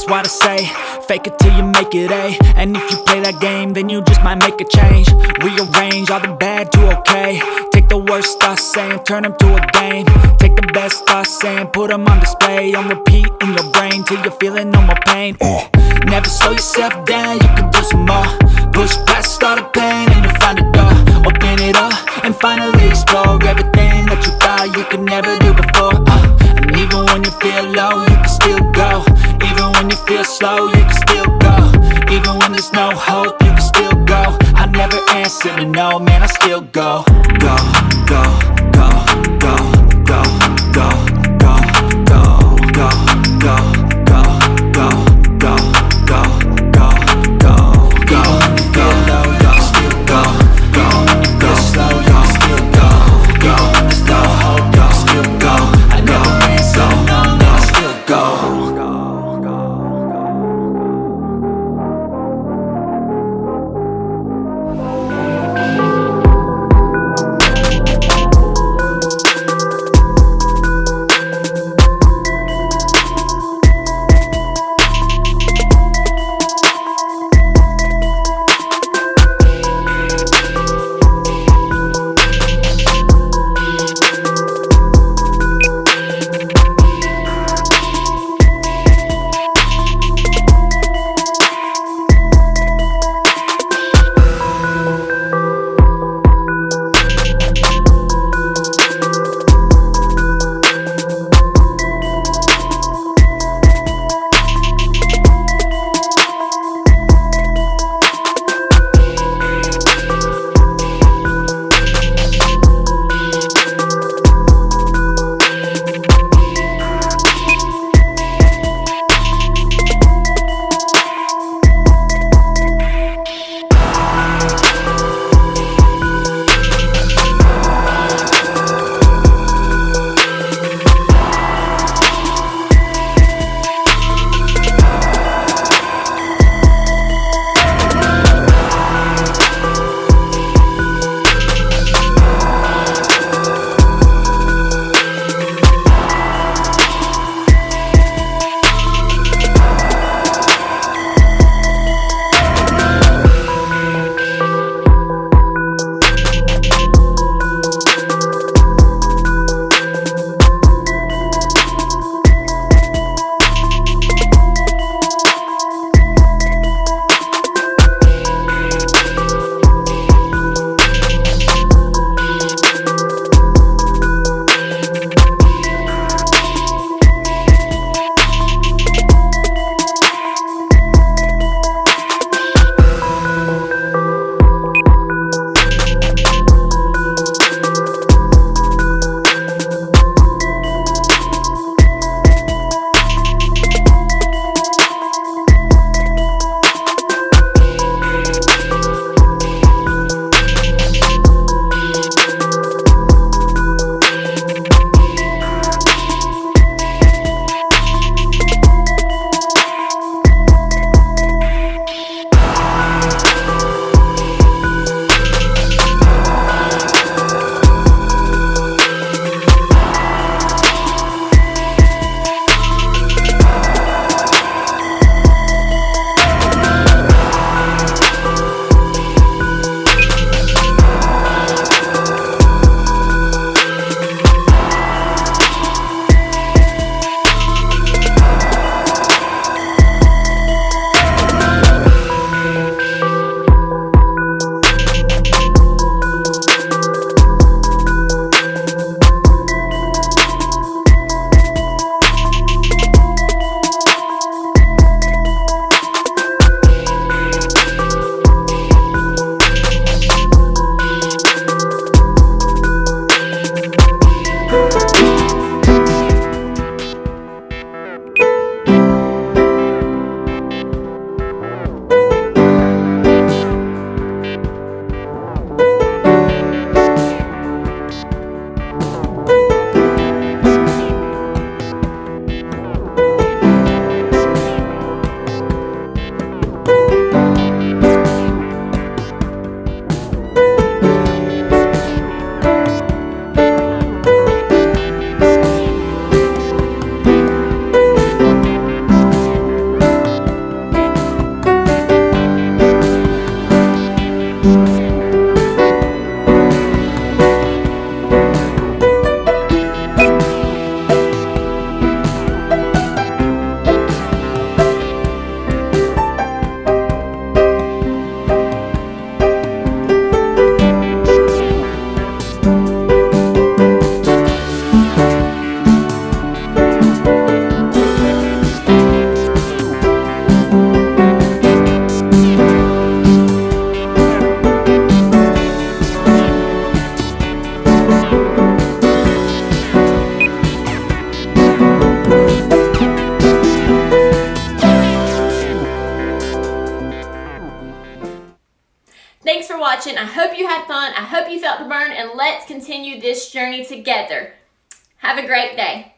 that's why they say, fake it till you make it A. And if you play that game, then you just might make a change. Rearrange all the bad to okay. Take the worst thoughts saying, turn them to a game. Take the best thoughts saying, put them on display. On repeat in your brain till you're feeling no more pain. Never slow yourself down, you can do some more. Push past all the pain and you'll find a door. Open it up and finally explore everything that you thought you could never do before. And even when you feel low, you can still go. Even when you feel slow, you can still go. Even when there's no hope, you can still go. I never answer to no, man, I still go. Go, go, go, go, go, go, go, go, go, go, go, go, go, go, go, go, go. Feel low, you can still go. Go, go, slow, you can still go. Go, there's no hope, you can still go. I never answer to no, man, I still go. watching. I hope you had fun. I hope you felt the burn, and let's continue this journey together. Have a great day.